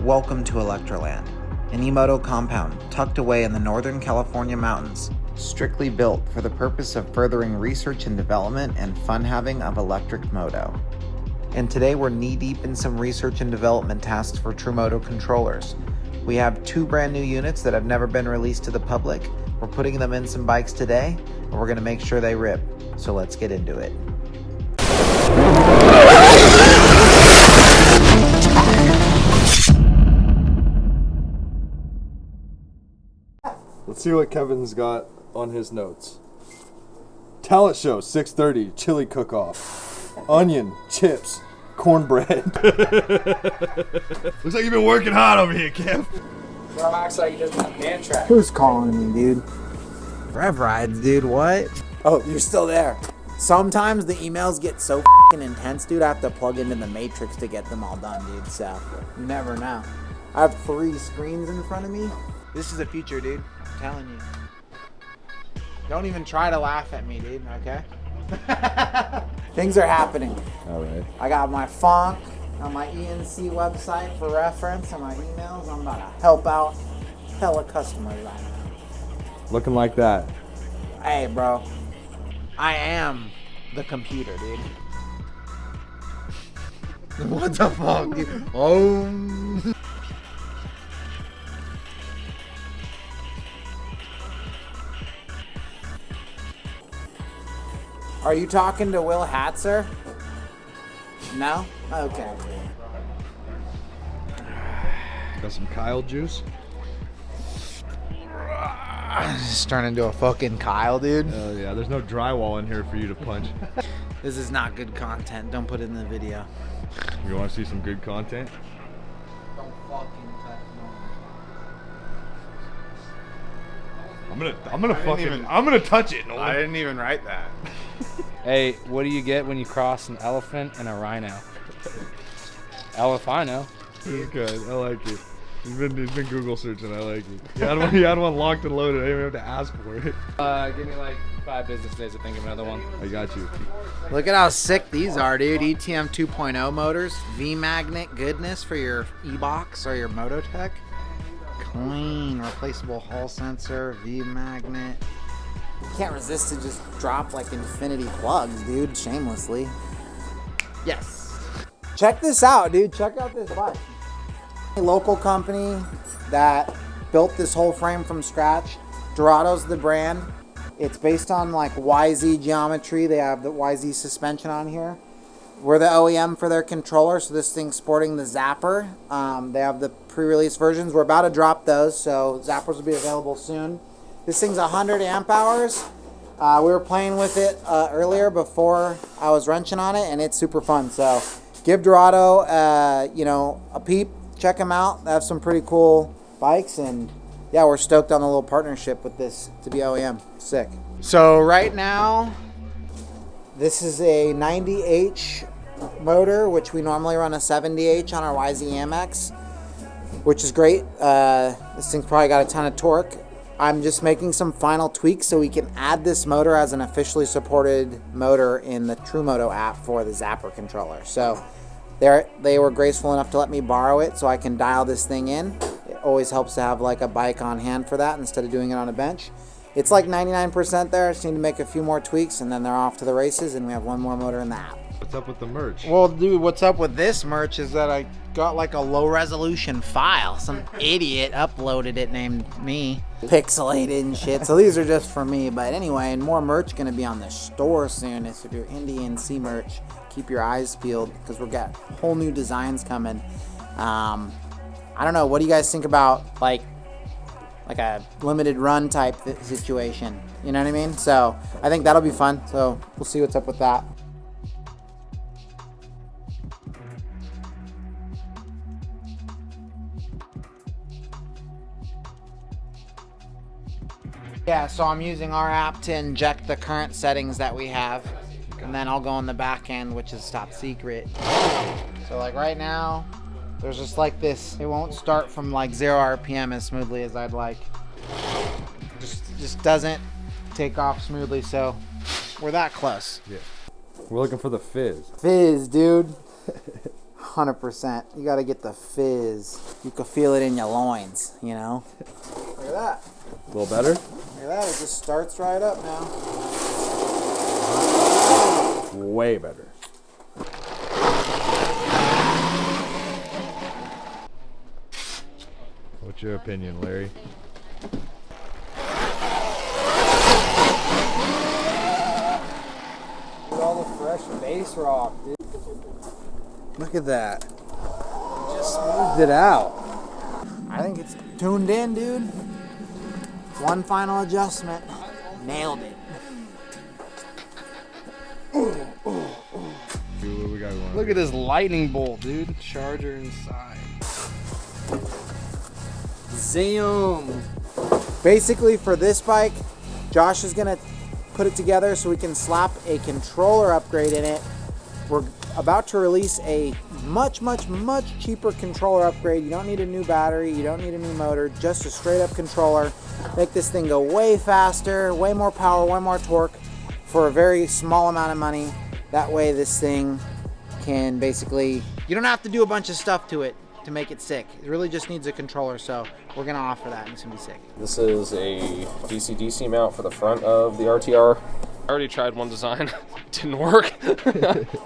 Welcome to Electroland, an e-moto compound tucked away in the Northern California mountains, strictly built for the purpose of furthering research and development and fun having of electric moto. And today we're knee-deep in some research and development tasks for TruMoto Controllers. We have 2 brand new units that have never been released to the public. We're putting them in some bikes today, and we're going to make sure they rip. So let's get into it. Let's see what Kevin's got on his notes. Talent show, 6:30, chili cook-off. Onion, chips, cornbread. Looks like you've been working hard over here, Kev. Bro acts like he doesn't have man track. Who's calling me, dude? Rev rides, dude, what? Oh, you're still there. Sometimes the emails get so f***ing intense, dude, I have to plug into the matrix to get them all done, dude, so you never know. I have 3 screens in front of me. This is the future, dude. I'm telling you. Don't even try to laugh at me, dude, okay? Things are happening. All right. I got my funk on my E&C website for reference and my emails. I'm about to help out hella customers right now. Looking like that. Hey, bro. I am the computer, dude. What the fuck, dude? Oh. Are you talking to Will Hatzer? No? Okay. Got some Kyle juice. Just turn into a fucking Kyle, dude. Oh yeah, there's no drywall in here for you to punch. This is not good content. Don't put it in the video. You want to see some good content? Don't fucking touch I'm gonna touch it. I didn't even write that. Hey, what do you get when you cross an elephant and a rhino? Elephino. This is good. I like it. He's been Google searching. I like it. He had one locked and loaded. I didn't even have to ask for it. Give me like 5 business days to think of another one. I got you. Look at how sick these are, dude. ETM 2.0 motors. V-magnet goodness for your e-box or your Mototech. Clean, replaceable Hall sensor, V-magnet. You can't resist to just drop like infinity plugs, dude, shamelessly. Yes. Check this out, dude. Check out this bike. A local company that built this whole frame from scratch. Dorado's the brand. It's based on like YZ geometry. They have the YZ suspension on here. We're the OEM for their controller, so this thing's sporting the Zapper. They have the pre-release versions. We're about to drop those, so Zappers will be available soon. This thing's 100 amp hours. We were playing with it earlier before I was wrenching on it, and it's super fun. So give Dorado, a peep. Check them out. They have some pretty cool bikes, and yeah, we're stoked on a little partnership with this to be OEM. Sick. So right now, this is a 90H motor, which we normally run a 70H on our YZ MX, which is great. This thing's probably got a ton of torque. I'm just making some final tweaks so we can add this motor as an officially supported motor in the TruMoto app for the Zapper controller. So they were graceful enough to let me borrow it so I can dial this thing in. It always helps to have like a bike on hand for that instead of doing it on a bench. It's like 99% there. I just need to make a few more tweaks and then they're off to the races and we have one more motor in the app. What's up with the merch? Well, dude, what's up with this merch is that I got like a low resolution file. Some idiot uploaded it named me. Pixelated and shit. So these are just for me. But anyway, and more merch going to be on the store soon. So if you're E&C merch, keep your eyes peeled because we've got whole new designs coming. I don't know. What do you guys think about like a limited run type situation? You know what I mean? So I think that'll be fun. So we'll see what's up with that. Yeah, so I'm using our app to inject the current settings that we have, and then I'll go on the back end, which is top secret. So like right now, there's just like this. It won't start from like 0 RPM as smoothly as I'd like. Just doesn't take off smoothly, so we're that close. Yeah. We're looking for the fizz. Fizz, dude. 100%. You got to get the fizz. You can feel it in your loins, you know? Look at that. A little better? Look at that. It just starts right up now. Way better. What's your opinion, Larry? All the fresh base rock, dude. Look at that. Just smoothed it out. I think it's tuned in, dude. One final adjustment. Nailed it. Dude, what we got going? Look at this lightning bolt, dude. Charger inside. Zoom. Basically, for this bike, Josh is gonna put it together so we can slap a controller upgrade in it. We're about to release a much cheaper controller upgrade. You don't need a new battery, you don't need a new motor, just a straight up controller. Make this thing go way faster, way more power, way more torque for a very small amount of money. That way this thing can basically, you don't have to do a bunch of stuff to it to make it sick. It really just needs a controller, so we're gonna offer that and it's gonna be sick. This is a DC-DC mount for the front of the RTR. I already tried one design, didn't work.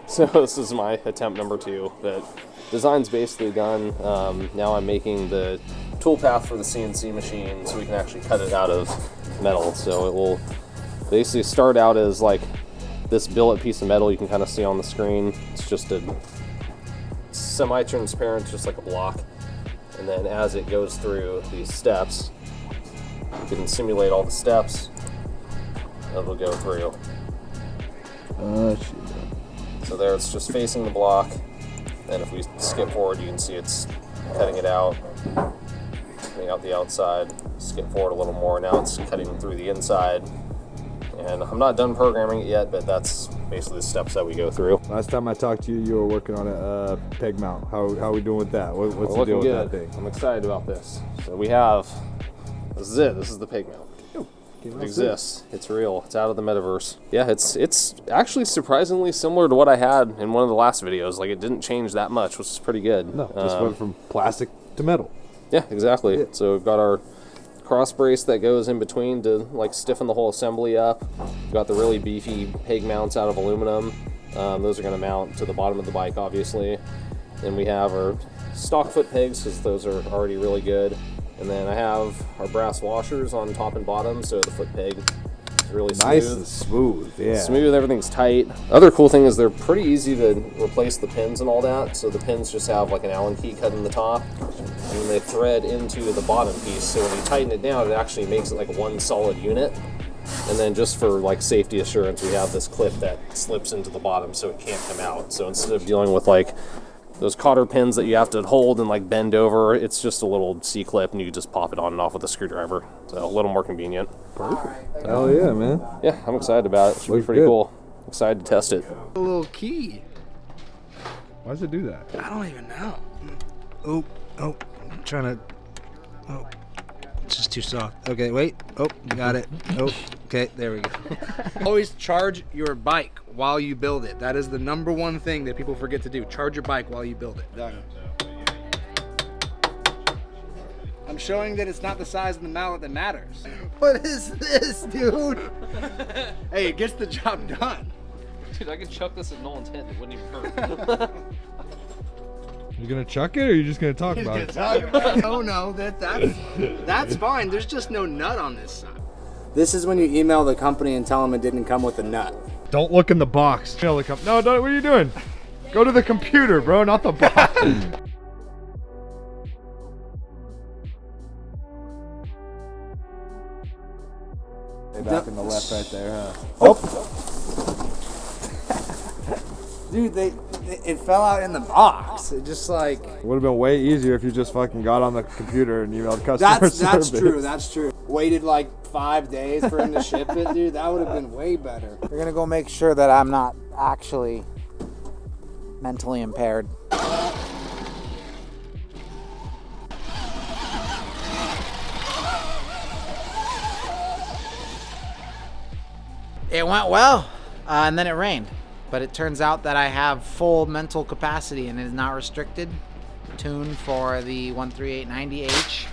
So this is my attempt number 2, but design's basically done. Now I'm making the tool path for the CNC machine so we can actually cut it out of metal. So it will basically start out as like this billet piece of metal you can kind of see on the screen. It's just a semi-transparent, just like a block. And then as it goes through these steps, you can simulate all the steps. It'll go through. So there it's just facing the block. And if we skip forward, you can see it's cutting it out the outside. Skip forward a little more, now it's cutting through the inside. And I'm not done programming it yet, but that's basically the steps that we go through. Last time I talked to you, you were working on a peg mount. How are we doing with that? What's the deal with that thing? I'm excited about this. So we have, this is it, this is the peg mount. It exists. It's real. It's out of the metaverse. Yeah, it's actually surprisingly similar to what I had in one of the last videos. Like, it didn't change that much, which is pretty good. No, just went from plastic to metal. Yeah, exactly. Yeah. So we've got our cross brace that goes in between to like stiffen the whole assembly up. We've got the really beefy peg mounts out of aluminum. Those are going to mount to the bottom of the bike, obviously. Then we have our stock foot pegs, because those are already really good. And then I have our brass washers on top and bottom, so the foot peg is really smooth. Nice and smooth, yeah. Smooth, everything's tight. Other cool thing is they're pretty easy to replace the pins and all that. So the pins just have like an Allen key cut in the top, and then they thread into the bottom piece. So when you tighten it down, it actually makes it like one solid unit. And then just for like safety assurance, we have this clip that slips into the bottom so it can't come out. So instead of dealing with like those cotter pins that you have to hold and like bend over, it's just a little C-clip and you just pop it on and off with a screwdriver. So a little more convenient. Perfect. Hell yeah, man. Yeah, I'm excited about it. Should be pretty good. cool. Excited to test it. A little key. Why does it do that? I don't even know. Oh, I'm trying to. Oh, it's just too soft. Okay, wait. Oh, got it. Oh, okay, there we go. Always charge your bike while you build it. That is the number one thing that people forget to do. Charge your bike while you build it. Done. I'm showing that it's not the size of the mallet that matters. What is this, dude? Hey, it gets the job done. Dude, I could chuck this at Nolan's head. It wouldn't even hurt. You gonna chuck it, or are you just gonna talk about it? Oh no, that's fine. There's just no nut on this side. This is when you email the company and tell them it didn't come with a nut. Don't look in the box. No, what are you doing? Go to the computer, bro, not the box. Back in the left right there, huh? Oh. Dude, it fell out in the box. It just like. It would have been way easier if you just fucking got on the computer and emailed customer service. That's true. That's true. Waited like 5 days for him to ship it, dude. That would have been way better. We're gonna go make sure that I'm not actually mentally impaired. It went well, and then it rained. But it turns out that I have full mental capacity and it is not restricted. Tuned for the 13890H.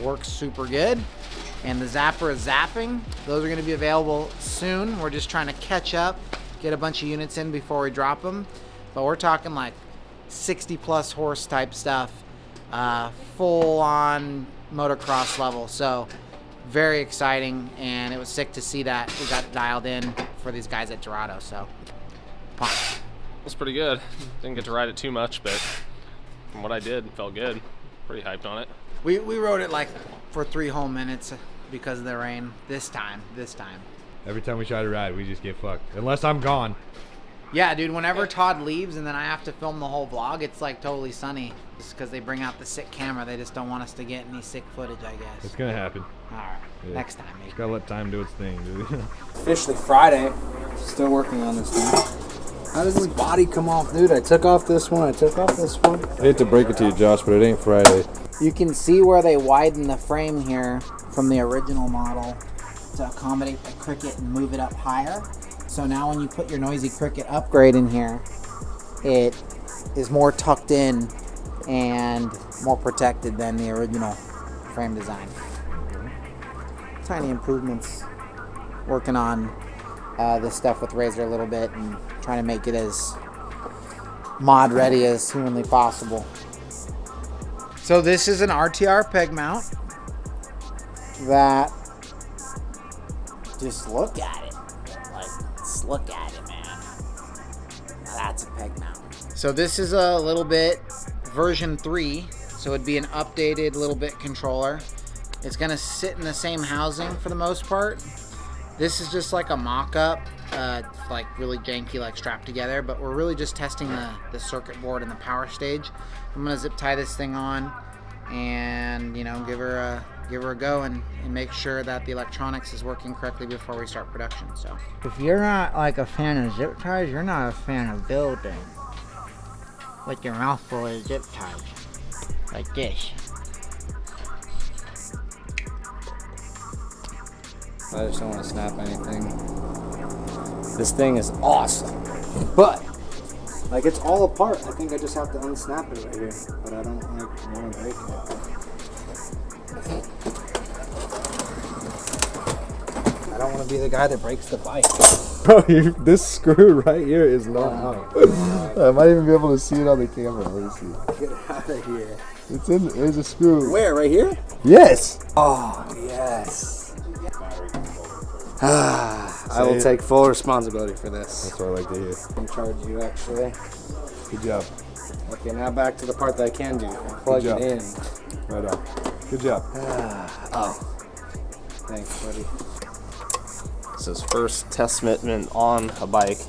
Works super good. And the zapper is zapping. Those are going to be available soon. We're just trying to catch up, get a bunch of units in before we drop them. But we're talking like 60 plus horse type stuff, full on motocross level. So very exciting, and it was sick to see that we got dialed in for these guys at Dorado. So pumped. It's pretty good. Didn't get to ride it too much, but from what I did, it felt good. Pretty hyped on it. We rode it like for 3 whole minutes because of the rain. This time. Every time we try to ride, we just get fucked. Unless I'm gone. Yeah, dude, whenever Todd leaves and then I have to film the whole vlog, it's like totally sunny. Just because they bring out the sick camera. They just don't want us to get any sick footage, I guess. It's gonna happen. All right, Yeah. next time, maybe. Just gotta let time do its thing, dude. Officially Friday. Still working on this thing. How does this body come off, dude? I took off this one. I hate to break it to you, Josh, but it ain't Friday. You can see where they widen the frame here from the original model to accommodate the Cricket and move it up higher. So now when you put your noisy Cricket upgrade in here, it is more tucked in and more protected than the original frame design. Tiny improvements. Working on this stuff with Razor a little bit and trying to make it as mod ready as humanly possible. So this is an RTR peg mount that, just look at it. Like, just look at it, man. Now that's a peg mount. So this is a little bit version 3. So it'd be an updated little bit controller. It's gonna sit in the same housing for the most part. This is just like a mock-up, like really janky, like strapped together, but we're really just testing the circuit board and the power stage. I'm gonna zip tie this thing on and, you know, give her a go and make sure that the electronics is working correctly before we start production. So if you're not like a fan of zip ties, you're not a fan of building with your mouth full of zip ties like this. I just don't want to snap anything. This thing is awesome, but like it's all apart. I think I just have to unsnap it right here, but I don't like want to break it. I don't want to be the guy that breaks the bike. Bro, this screw right here is not out. I might even be able to see it on the camera. Let me see. Get out of here. There's a screw. Where? Right here? Yes. Oh, yes. I will take full responsibility for this. That's what I like to hear. I'm charge you, actually. Good job. Okay, now back to the part that I can do. Plug it in. Right on. Good job. Oh. Thanks, buddy. This is first test fitment on a bike.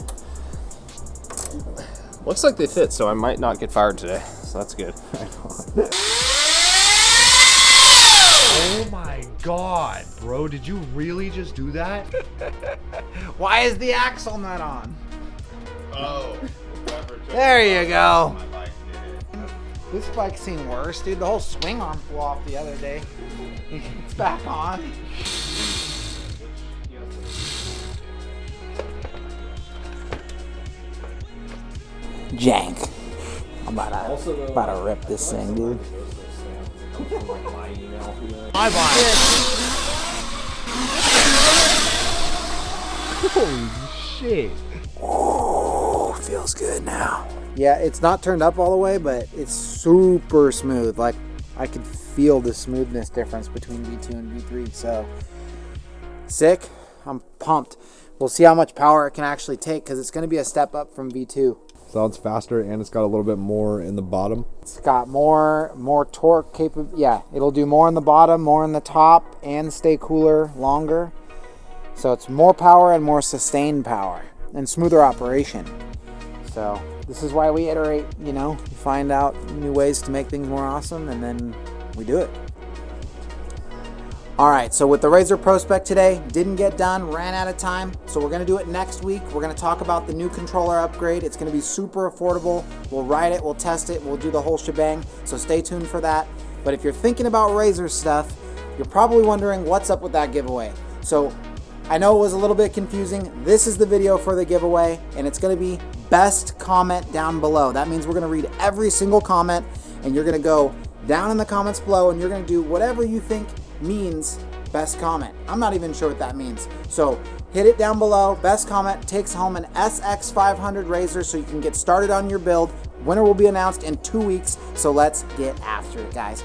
Looks like they fit, so I might not get fired today. So that's good. Oh my god, bro. Did you really just do that? Why is the axle nut on? Oh. There you go. This bike's seen worse, dude. The whole swing arm flew off the other day. It's back on. Jank. I'm about to rip this thing, dude. My bike. Holy shit. Oh, feels good now. Yeah, it's not turned up all the way, but it's super smooth. Like, I could feel the smoothness difference between V2 and V3. So, sick. I'm pumped. We'll see how much power it can actually take because it's going to be a step up from V2. Sounds faster, and it's got a little bit more in the bottom. It's got more torque capable. Yeah, it'll do more in the bottom, more in the top, and stay cooler longer. So it's more power and more sustained power and smoother operation. So this is why we iterate, you know, we find out new ways to make things more awesome, and then we do it. All right, so with the Razor Pro Spec today, didn't get done, ran out of time. So we're gonna do it next week. We're gonna talk about the new controller upgrade. It's gonna be super affordable. We'll ride it, we'll test it, we'll do the whole shebang. So stay tuned for that. But if you're thinking about Razor stuff, you're probably wondering what's up with that giveaway. So I know it was a little bit confusing. This is the video for the giveaway, and it's gonna be best comment down below. That means we're gonna read every single comment, and you're gonna go down in the comments below, and you're gonna do whatever you think means best comment. I'm not even sure what that means. So hit it down below. Best comment takes home an SX500 razor so you can get started on your build. Winner will be announced in 2 weeks, so let's get after it, guys.